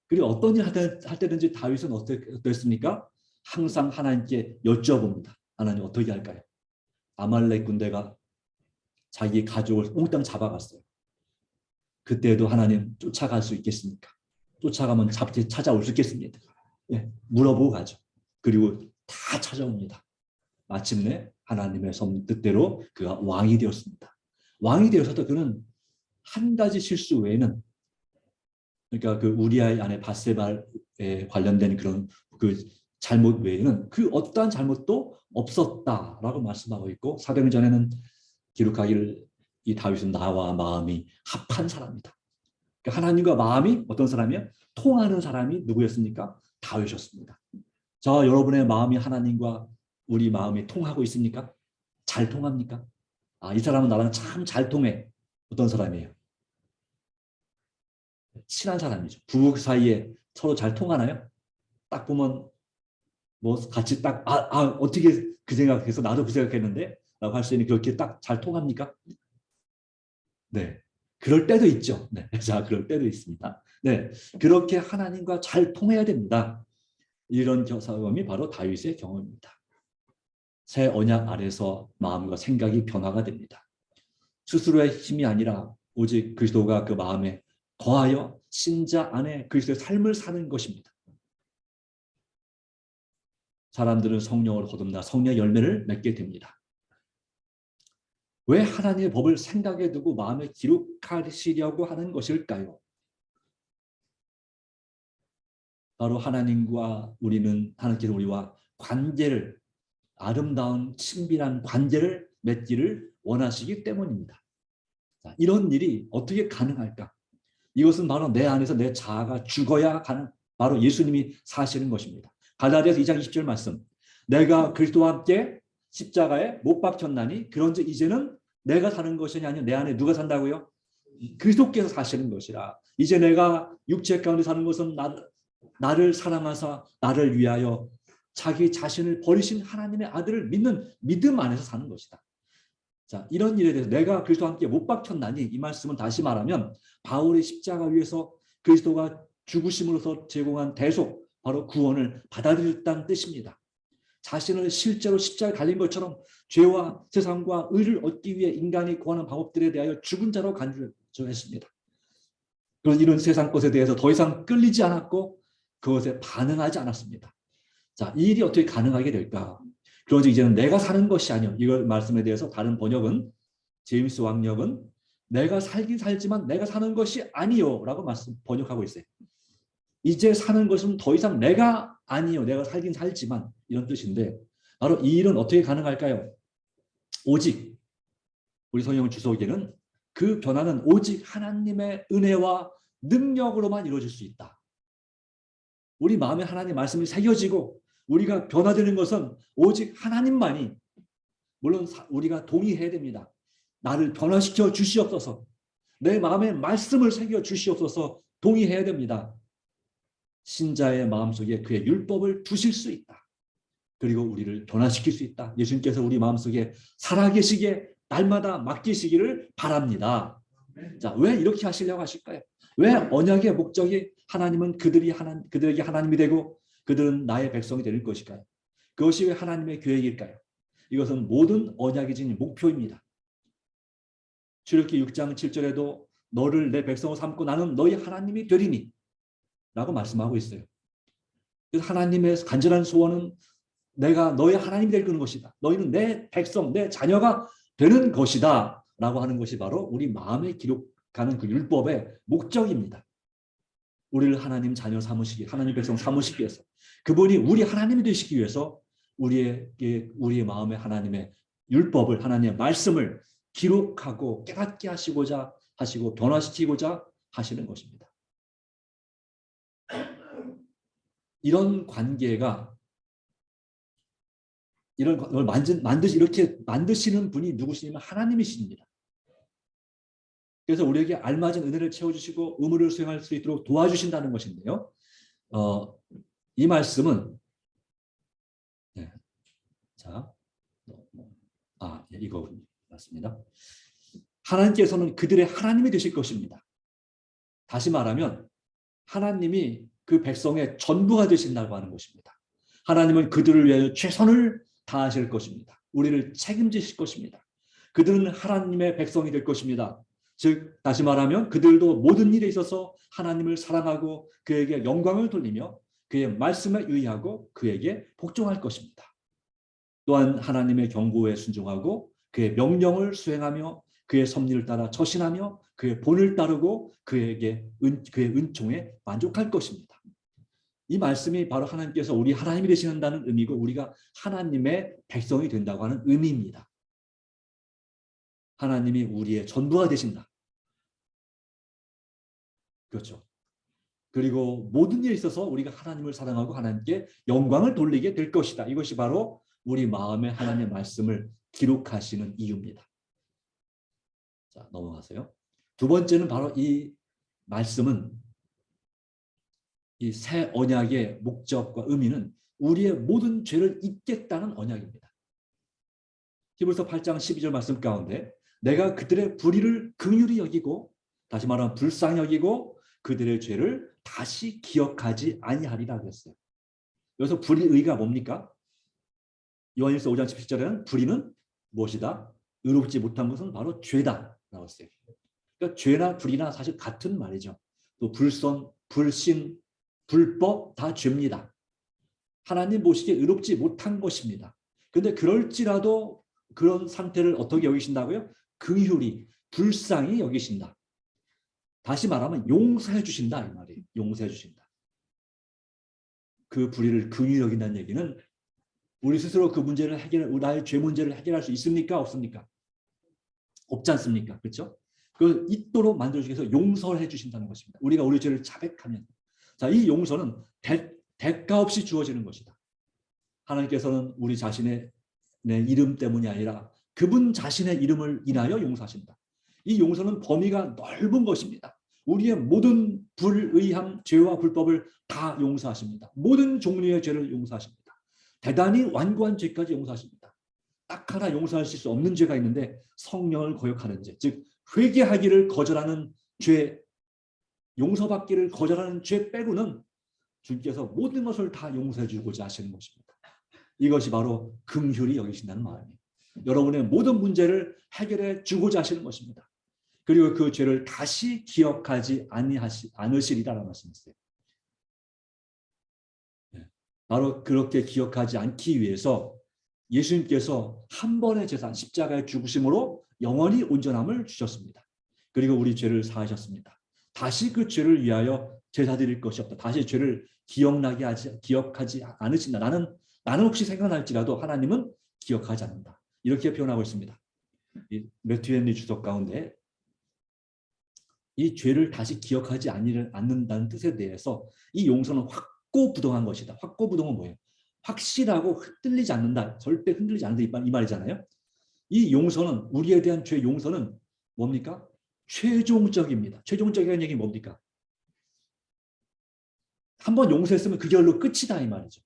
그리고 어떤 일 할 때든지 다윗은 어땠습니까? 항상 하나님께 여쭤봅니다. 하나님 어떻게 할까요? 아말렉 군대가 자기 가족을 몽땅 잡아갔어요. 그때도 하나님 쫓아갈 수 있겠습니까? 쫓아가면 찾아올 수 있겠습니까? 예, 물어보고 가죠. 그리고 다 찾아옵니다. 마침내 하나님의 뜻대로 그가 왕이 되었습니다. 왕이 되어서도 그는 한 가지 실수 외에는, 그러니까 그 우리아의 아내 밧세바에 관련된 그런 그 잘못 외에는 그 어떠한 잘못도 없었다라고 말씀하고 있고, 사도행전에는 기록하기를 이 다윗은 나와 마음이 합한 사람이다. 그러니까 하나님과 마음이 어떤 사람이야? 통하는 사람이 누구였습니까? 다윗이었습니다. 자, 여러분의 마음이 하나님과 우리 마음이 통하고 있습니까? 잘 통합니까? 아, 이 사람은 나랑 참 잘 통해. 어떤 사람이에요? 친한 사람이죠. 부부 사이에 서로 잘 통하나요? 딱 보면 뭐 같이 딱 어떻게 그 생각해서 나도 그 생각했는데 라고 할 수 있는, 그렇게 딱 잘 통합니까? 네. 그럴 때도 있죠. 네. 자, 그럴 때도 있습니다. 네. 그렇게 하나님과 잘 통해야 됩니다. 이런 경험이 바로 다윗의 경험입니다. 새 언약 아래서 마음과 생각이 변화가 됩니다. 스스로의 힘이 아니라 오직 그리스도가 그 마음에 거하여 신자 안에 그리스도의 삶을 사는 것입니다. 사람들은 성령을 거듭나 성령의 열매를 맺게 됩니다. 왜 하나님의 법을 생각에 두고 마음에 기록하시려고 하는 것일까요? 바로 하나님과 하나님께서 우리와 관계를, 아름다운 친밀한 관계를 맺기를 원하시기 때문입니다. 자, 이런 일이 어떻게 가능할까? 이것은 바로 내 안에서 내 자아가 죽어야 바로 예수님이 사시는 것입니다. 갈라디아서 2장 20절 말씀. 내가 그리스도와 함께 십자가에 못 박혔나니 그런즉 이제는 내가 사는 것이 아니라 내 안에 누가 산다고요? 그리스도께서 사시는 것이라. 이제 내가 육체 가운데 사는 것은 나를 사랑하사 나를 위하여 자기 자신을 버리신 하나님의 아들을 믿는 믿음 안에서 사는 것이다. 자, 이런 일에 대해서 내가 그리스도와 함께 못 박혔나니, 이 말씀은 다시 말하면 바울의 십자가 위에서 그리스도가 죽으심으로써 제공한 대속, 바로 구원을 받아들였다는 뜻입니다. 자신을 실제로 십자가에 달린 것처럼 죄와 세상과 의를 얻기 위해 인간이 구하는 방법들에 대하여 죽은 자로 간주했습니다. 그런 이런 세상 것에 대해서 더 이상 끌리지 않았고 그것에 반응하지 않았습니다. 자, 이 일이 어떻게 가능하게 될까? 그런지 이제는 내가 사는 것이 아니요. 이걸 말씀에 대해서 다른 번역은, 제임스 왕역은 내가 살긴 살지만 내가 사는 것이 아니요 라고 번역하고 있어요. 이제 사는 것은 더 이상 내가 아니요, 내가 살긴 살지만, 이런 뜻인데, 바로 이 일은 어떻게 가능할까요? 오직 우리 성령 주석에는 그 변화는 오직 하나님의 은혜와 능력으로만 이루어질 수 있다. 우리 마음에 하나님의 말씀이 새겨지고 우리가 변화되는 것은 오직 하나님만이, 물론 우리가 동의해야 됩니다. 나를 변화시켜 주시옵소서, 내 마음에 말씀을 새겨 주시옵소서 동의해야 됩니다. 신자의 마음속에 그의 율법을 두실 수 있다. 그리고 우리를 변화시킬 수 있다. 예수님께서 우리 마음속에 살아계시기에 날마다 맡기시기를 바랍니다. 자, 왜 이렇게 하시려고 하실까요? 왜 언약의 목적이 하나님은 그들에게 하나님이 되고 그들은 나의 백성이 될 것일까요? 그것이 왜 하나님의 계획일까요? 이것은 모든 언약이 지닌 목표입니다. 출애굽기 6장 7절에도 너를 내 백성으로 삼고 나는 너희 하나님이 되리니 라고 말씀하고 있어요. 그래서 하나님의 간절한 소원은 내가 너희 하나님이 될 것이다. 너희는 내 백성, 내 자녀가 되는 것이다 라고 하는 것이 바로 우리 마음에 기록하는 그 율법의 목적입니다. 우리를 하나님 자녀 삼으시기, 하나님 백성 삼으시기 위해서, 그분이 우리 하나님이 되시기 위해서 우리의 마음에 하나님의 율법을, 하나님의 말씀을 기록하고 깨닫게 하시고자 하시고 변화시키고자 하시는 것입니다. 이런 관계가, 이런 걸 이렇게 만드시는 분이 누구시냐면 하나님이십니다. 그래서 우리에게 알맞은 은혜를 채워주시고 의무를 수행할 수 있도록 도와주신다는 것인데요. 이 말씀은, 네. 자, 이거 맞습니다. 하나님께서는 그들의 하나님이 되실 것입니다. 다시 말하면 하나님이 그 백성의 전부가 되신다고 하는 것입니다. 하나님은 그들을 위하여 최선을 다하실 것입니다. 우리를 책임지실 것입니다. 그들은 하나님의 백성이 될 것입니다. 즉 다시 말하면 그들도 모든 일에 있어서 하나님을 사랑하고 그에게 영광을 돌리며 그의 말씀에 의하고 그에게 복종할 것입니다. 또한 하나님의 경고에 순종하고 그의 명령을 수행하며 그의 섭리를 따라 처신하며 그의 본을 따르고 그의 은총에 만족할 것입니다. 이 말씀이 바로 하나님께서 우리 하나님이 되신다는 의미고 우리가 하나님의 백성이 된다고 하는 의미입니다. 하나님이 우리의 전부가 되신다. 그렇죠. 그리고 모든 일에 있어서 우리가 하나님을 사랑하고 하나님께 영광을 돌리게 될 것이다. 이것이 바로 우리 마음에 하나님의 말씀을 기록하시는 이유입니다. 자, 넘어가세요. 두 번째는 바로 이 말씀은, 이 새 언약의 목적과 의미는 우리의 모든 죄를 잊겠다는 언약입니다. 히브리서 8장 12절 말씀 가운데 내가 그들의 불의를 긍휼히 여기고, 다시 말하면 불쌍히 여기고 그들의 죄를 다시 기억하지 아니하리라 그랬어요. 여기서 불의가 뭡니까? 요한일서 5장 17절에는 불의는 무엇이다? 의롭지 못한 것은 바로 죄다 나왔어요. 그러니까 죄나 불의나 사실 같은 말이죠. 또 불선, 불신, 불법 다 죄입니다. 하나님 보시기에 의롭지 못한 것입니다. 그런데 그럴지라도 그런 상태를 어떻게 여기신다고요? 긍휼히, 불쌍히 여기신다. 다시 말하면 용서해 주신다 이 말이에요. 용서해 주신다. 그 불의를 긍휼히 여긴다는 얘기는 우리 스스로 그 문제를 나의 죄 문제를 해결할 수 있습니까? 없습니까? 없지 않습니까? 그렇죠? 그걸 있도록 만들어주기 위해서 용서를 해주신다는 것입니다. 우리가 우리 죄를 자백하면, 자, 이 용서는 대가 없이 주어지는 것이다. 하나님께서는 우리 자신의 이름 때문이 아니라 그분 자신의 이름을 인하여 용서하신다. 이 용서는 범위가 넓은 것입니다. 우리의 모든 불의함, 죄와 불법을 다 용서하십니다. 모든 종류의 죄를 용서하십니다. 대단히 완고한 죄까지 용서하십니다. 딱 하나 용서하실 수 없는 죄가 있는데 성령을 거역하는 죄, 즉 회개하기를 거절하는 죄, 용서받기를 거절하는 죄 빼고는 주님께서 모든 것을 다 용서해 주고자 하시는 것입니다. 이것이 바로 긍휼히 여기신다는 마음이에요. 여러분의 모든 문제를 해결해 주고자 하시는 것입니다. 그리고 그 죄를 다시 기억하지 않으시리라는 말씀이세요. 바로 그렇게 기억하지 않기 위해서 예수님께서 한 번의 제사, 십자가의 죽으심으로 영원히 온전함을 주셨습니다. 그리고 우리 죄를 사하셨습니다. 다시 그 죄를 위하여 제사 드릴 것이 없다. 다시 죄를 기억하지 않으신다. 나는 혹시 생각날지라도 하나님은 기억하지 않는다. 이렇게 표현하고 있습니다. 매튜 헨리 주석 가운데 이 죄를 다시 기억하지 않는다는 뜻에 대해서 이 용서는 확고부동한 것이다. 확고부동은 뭐예요? 확실하고 흔들리지 않는다. 절대 흔들리지 않는다 이 말이잖아요. 이 용서는, 우리에 대한 죄 용서는 뭡니까? 최종적입니다. 최종적이라는 얘기는 뭡니까? 한번 용서했으면 그걸로 끝이다 이 말이죠.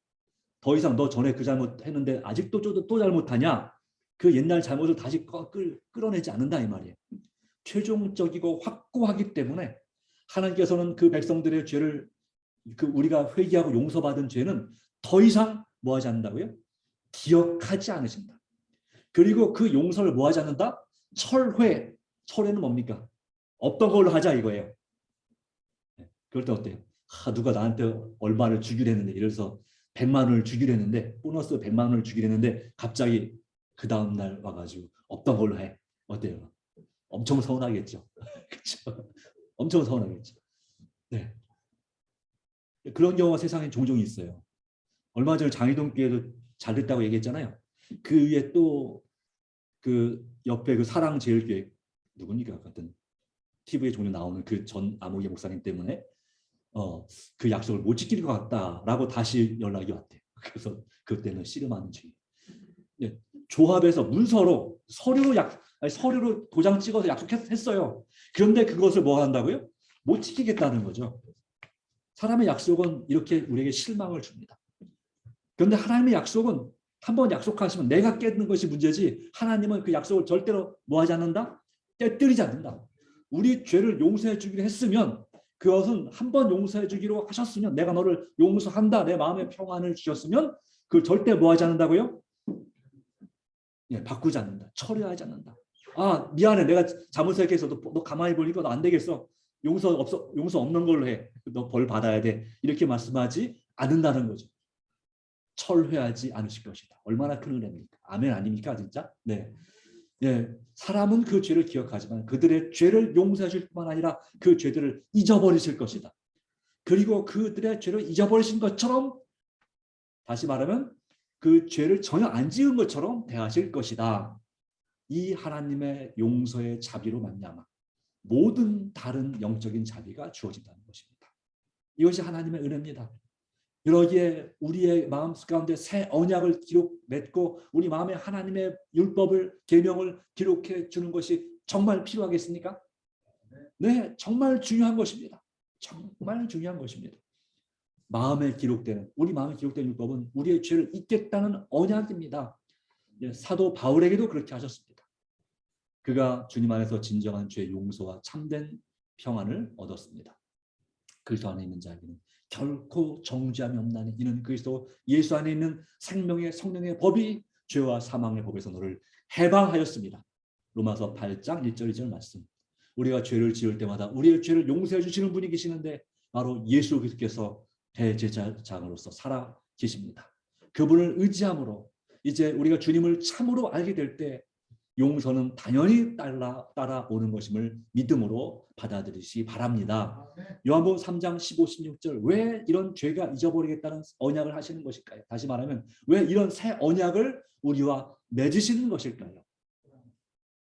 더 이상 너 전에 그 잘못했는데 아직도 또 잘못하냐? 그 옛날 잘못을 다시 끌어내지 않는다 이 말이에요. 최종적이고 확고하기 때문에 하나님께서는 그 백성들의 죄를, 우리가 회개하고 용서받은 죄는 더 이상 뭐하지 않는다고요? 기억하지 않으신다. 그리고 그 용서를 뭐하지 않는다? 철회는 뭡니까? 없던 걸로 하자 이거예요. 그럴 때 어때요? 누가 나한테 얼마를 주기로 했는데, 예를 들어서 100만 원을 주기로 했는데, 보너스 100만 원을 주기로 했는데 갑자기 그 다음날 와가지고 없던 걸로 해. 어때요? 엄청 서운하겠죠. 그렇죠? 엄청 서운하겠죠. 네. 그런 경우가 세상에 종종 있어요. 얼마 전에 장희동 교회도 잘 됐다고 얘기했잖아요. 그 위에 또 그 옆에 그 사랑제일교회 누굽니까? 같은 TV에 종종 나오는 그 전 아모개 목사님 때문에 그 약속을 못 지킬 것 같다라고 다시 연락이 왔대요. 그래서 그때는 씨름하는 중이에요. 네, 조합에서 문서로 서류로 도장 찍어서 약속했어요. 그런데 그것을 뭐 한다고요? 못 지키겠다는 거죠. 사람의 약속은 이렇게 우리에게 실망을 줍니다. 그런데 하나님의 약속은 한번 약속하시면 내가 깨는 것이 문제지 하나님은 그 약속을 절대로 뭐 하지 않는다? 깨뜨리지 않는다. 우리 죄를 용서해 주기로 했으면 그것은 한번 용서해 주기로 하셨으면 내가 너를 용서한다. 내 마음의 평안을 주셨으면 그걸 절대 뭐 하지 않는다고요? 예, 바꾸지 않는다. 처리하지 않는다. 아, 미안해. 내가 잘못했겠어. 너 가만히 보니까 너 안 되겠어. 용서 없는 걸로 해. 너 벌 받아야 돼. 이렇게 말씀하지 않는다는 거죠. 철회하지 않으실 것이다. 얼마나 큰 은혜입니까? 아멘 아닙니까? 진짜? 네. 예, 사람은 그 죄를 기억하지만 그들의 죄를 용서하실 뿐만 아니라 그 죄들을 잊어버리실 것이다. 그리고 그들의 죄를 잊어버리신 것처럼 다시 말하면 그 죄를 전혀 안 지은 것처럼 대하실 것이다. 이 하나님의 용서의 자비로 말미암아 모든 다른 영적인 자비가 주어진다는 것입니다. 이것이 하나님의 은혜입니다. 여기에 우리의 마음 가운데 새 언약을 맺고 우리 마음에 하나님의 율법을 계명을 기록해 주는 것이 정말 필요하겠습니까? 네, 정말 중요한 것입니다. 정말 중요한 것입니다. 우리 마음에 기록된 율법은 우리의 죄를 잊겠다는 언약입니다. 사도 바울에게도 그렇게 하셨습니다. 그가 주님 안에서 진정한 죄 용서와 참된 평안을 얻었습니다. 그리스도 안에 있는 자에게는 결코 정죄함이 없나니 이는 그리스도 예수 안에 있는 생명의 성령의 법이 죄와 사망의 법에서 너를 해방하였습니다. 로마서 8장 1절 2절 말씀. 우리가 죄를 지을 때마다 우리의 죄를 용서해 주시는 분이 계시는데 바로 예수 그리스도께서 대제사장으로서 살아 계십니다. 그분을 의지함으로 이제 우리가 주님을 참으로 알게 될 때 용서는 당연히 따라오는 것임을 믿음으로 받아들이시기 바랍니다. 요한복음 3장 15, 16절 왜 이런 죄가 잊어버리겠다는 언약을 하시는 것일까요? 다시 말하면 왜 이런 새 언약을 우리와 맺으시는 것일까요?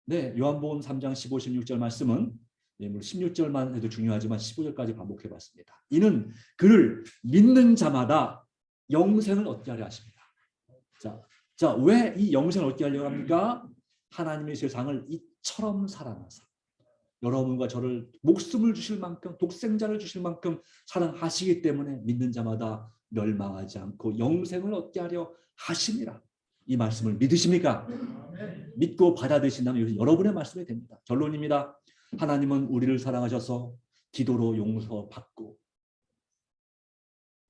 네, 요한복음 3장 15, 16절 말씀은 16절만 해도 중요하지만 15절까지 반복해봤습니다. 이는 그를 믿는 자마다 영생을 얻게 하려 하십니다. 자, 왜 이 영생을 얻게 하려고 합니까? 하나님의 세상을 이처럼 사랑하사 여러분과 저를 목숨을 주실 만큼 독생자를 주실 만큼 사랑하시기 때문에 믿는 자마다 멸망하지 않고 영생을 얻게 하려 하심이라. 이 말씀을 믿으십니까? 믿고 받아들이신다면 이것은 여러분의 말씀이 됩니다. 결론입니다. 하나님은 우리를 사랑하셔서 기도로 용서받고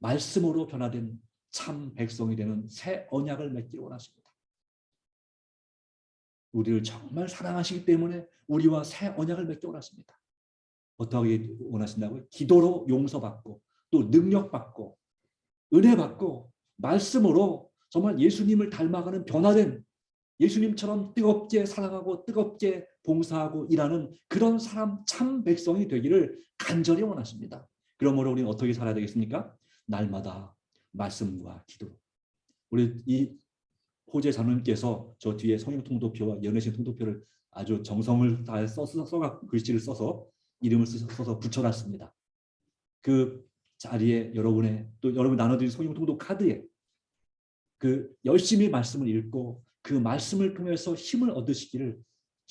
말씀으로 변화된 참 백성이 되는 새 언약을 맺기를 원하십니다. 우리를 정말 사랑하시기 때문에 우리와 새 언약을 맺기 원하십니다. 어떻게 원하신다고요? 기도로 용서받고 또 능력받고 은혜받고 말씀으로 정말 예수님을 닮아가는 변화된 예수님처럼 뜨겁게 사랑하고 뜨겁게 봉사하고 일하는 그런 사람 참 백성이 되기를 간절히 원하십니다. 그러므로 우리는 어떻게 살아야 되겠습니까? 날마다 말씀과 기도. 우리 이 호재 장로님께서 저 뒤에 성령 통도표와 연회신 통도표를 아주 정성을 다해 글씨를 써서 이름을 써서 붙여놨습니다. 그 자리에 여러분 나눠드린 성령 통도 카드에 그 열심히 말씀을 읽고 그 말씀을 통해서 힘을 얻으시기를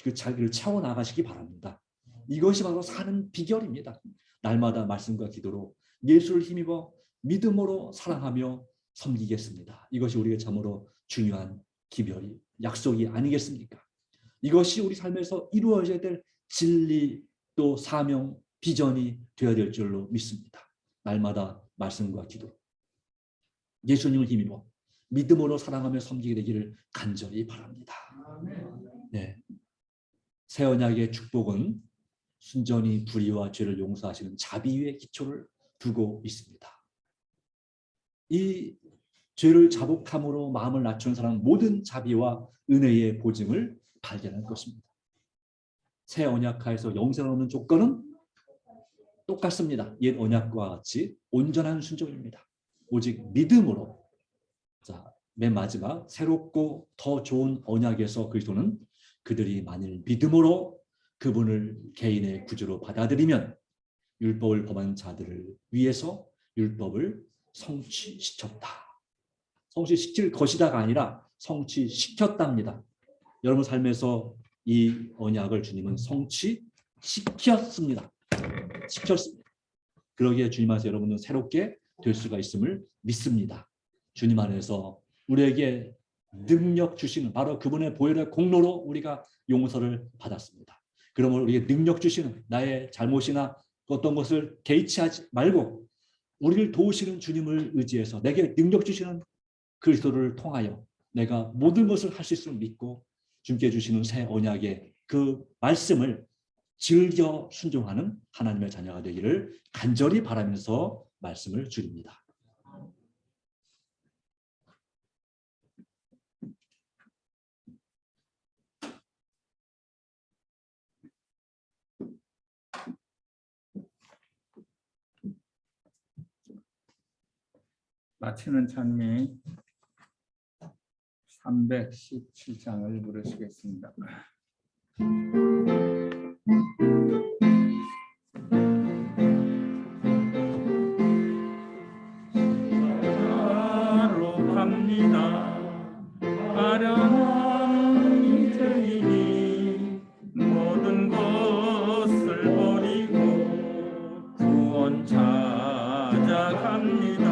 그 자기를 채워 나가시기 바랍니다. 이것이 바로 사는 비결입니다. 날마다 말씀과 기도로 예수를 힘입어 믿음으로 사랑하며 섬기겠습니다. 이것이 우리의 참으로 중요한 기별이 약속이 아니겠습니까? 이것이 우리 삶에서 이루어져야 될 진리 또 사명 비전이 되어야 될 줄로 믿습니다. 날마다 말씀과 기도 예수님을 힘입어 믿음으로 사랑하며 섬기게 되기를 간절히 바랍니다. 네. 새 언약의 축복은 순전히 불의와 죄를 용서하시는 자비 위에 기초를 두고 있습니다. 이 죄를 자복함으로 마음을 낮추는 사람은 모든 자비와 은혜의 보증을 발견할 것입니다. 새 언약하에서 영생을 얻는 조건은 똑같습니다. 옛 언약과 같이 온전한 순종입니다. 오직 믿음으로. 자, 맨 마지막 새롭고 더 좋은 언약에서 그리스도는 그들이 만일 믿음으로 그분을 개인의 구주로 받아들이면 율법을 범한 자들을 위해서 율법을 성취시켰다. 성취시킬 것이다가 아니라 성취시켰답니다. 여러분 삶에서 이 언약을 주님은 성취시켰습니다. 시켰습니다. 그러기에 주님 안에서 여러분은 새롭게 될 수가 있음을 믿습니다. 주님 안에서 우리에게 능력 주시는 바로 그분의 보혈의 공로로 우리가 용서를 받았습니다. 그러면 우리에게 능력 주시는 나의 잘못이나 어떤 것을 개의치하지 말고 우리를 도우시는 주님을 의지해서 내게 능력 주시는 그리스도를 통하여 내가 모든 것을 할 수 있음을 믿고 주님께 주시는 새 언약의 그 말씀을 즐겨 순종하는 하나님의 자녀가 되기를 간절히 바라면서 말씀을 드립니다. 마치는 찬미 317장을 부르시겠습니다. 바로 갑니다. 아련한 이제이니 모든 것을 버리고 구원 찾아갑니다.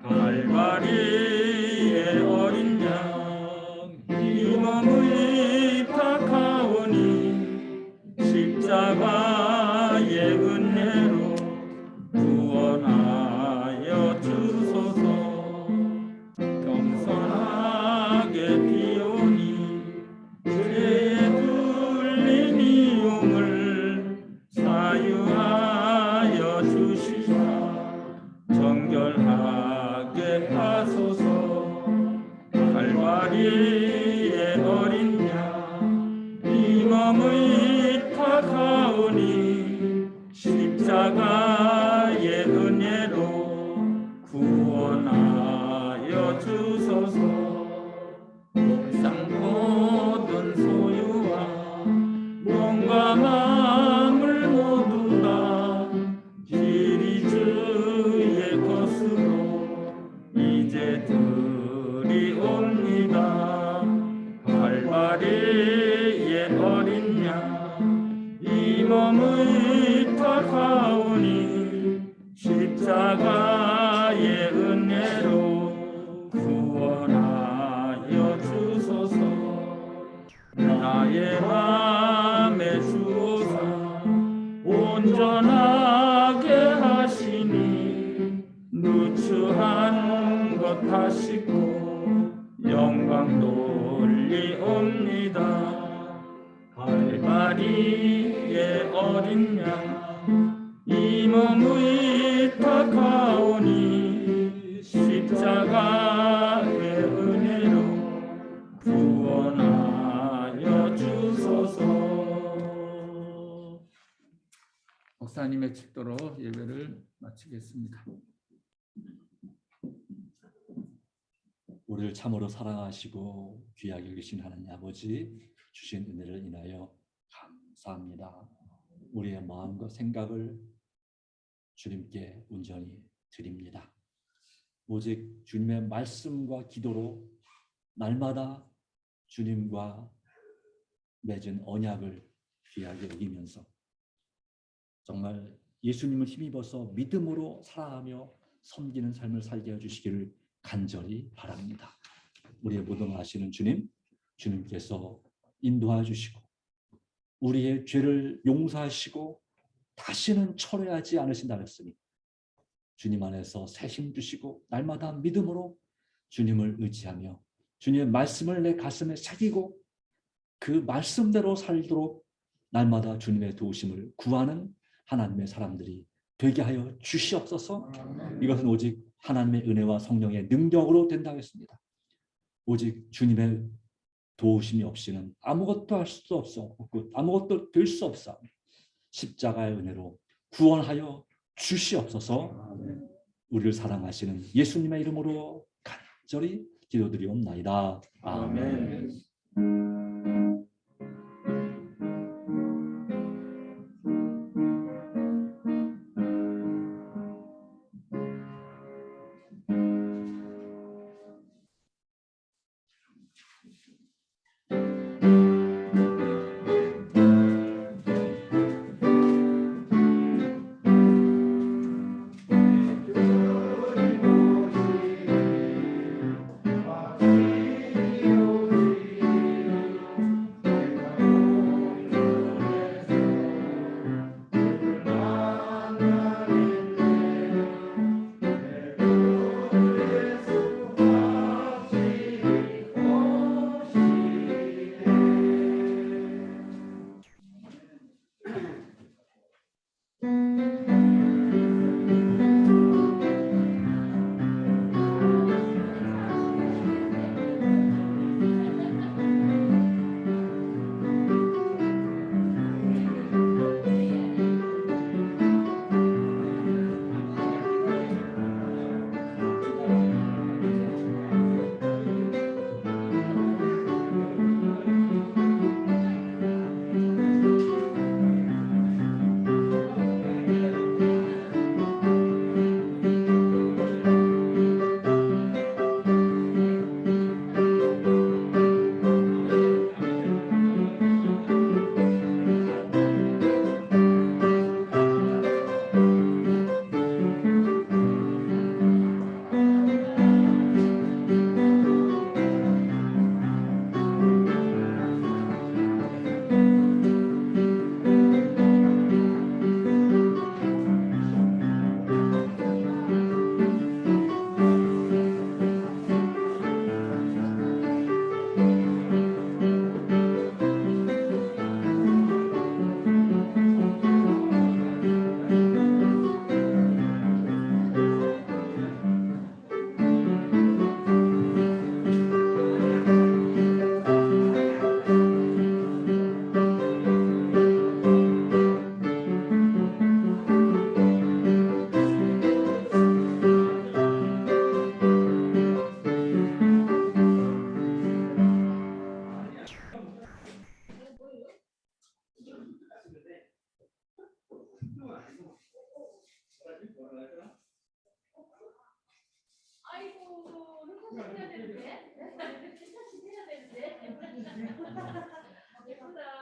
갈바리의 어린 양 이 몸을 탁하오니 십자가의 은혜로 구원하여 주소서. 겸손하게 비오니 죄에 뚫린 이용을 사유하여 주시사 정결하게 하소서. 갈바리의 어린 양 이 몸을 탁하오니 십자가의 은혜로 구원하여 주소서. 세상 모든 소유와 몸과 마음을 모두 다 길이 주의 것으로 이제 드리옵니다. 갈바리의 어린 양 이 몸을 탁하오니 십자가의 은혜로 구원하여 주소서. 나의 맘에 주오사 온전하게 하시니 누추한 것 하시고 영광 돌리옵니다. 갈바리의 어린 양 이 몸을 탁하오니 십자가의 은혜로 구원하여 주소서. 목사님의 축도로 예배를 마치겠습니다. 우리를 참으로 사랑하시고 귀하게 여기신 하나님 아버지 주신 은혜를 인하여 감사합니다. 우리의 마음과 생각을 주님께 온전히 드립니다. 오직 주님의 말씀과 기도로 날마다 주님과 맺은 언약을 귀하게 여기면서 정말 예수님을 힘입어서 믿음으로 살아가며 섬기는 삶을 살게 해주시기를 간절히 바랍니다. 우리의 모든 아시는 주님, 주님께서 인도해 주시고 우리의 죄를 용서하시고 다시는 철회하지 않으신다 했으니 주님 안에서 새 힘 주시고 날마다 믿음으로 주님을 의지하며 주님의 말씀을 내 가슴에 새기고 그 말씀대로 살도록 날마다 주님의 도우심을 구하는 하나님의 사람들이 되게 하여 주시옵소서. 이것은 오직 하나님의 은혜와 성령의 능력으로 된다고 했습니다. 오직 주님의 도우심이 없이는 아무것도 할 수 없고 아무것도 될 수 없사. 십자가의 은혜로 구원하여 주시옵소서. 우리를 사랑하시는 예수님의 이름으로 간절히 기도드리옵나이다. 아멘. 아이고, 흑화식 해야 되는데. 흑화식 해야 되는데. 예쁘다.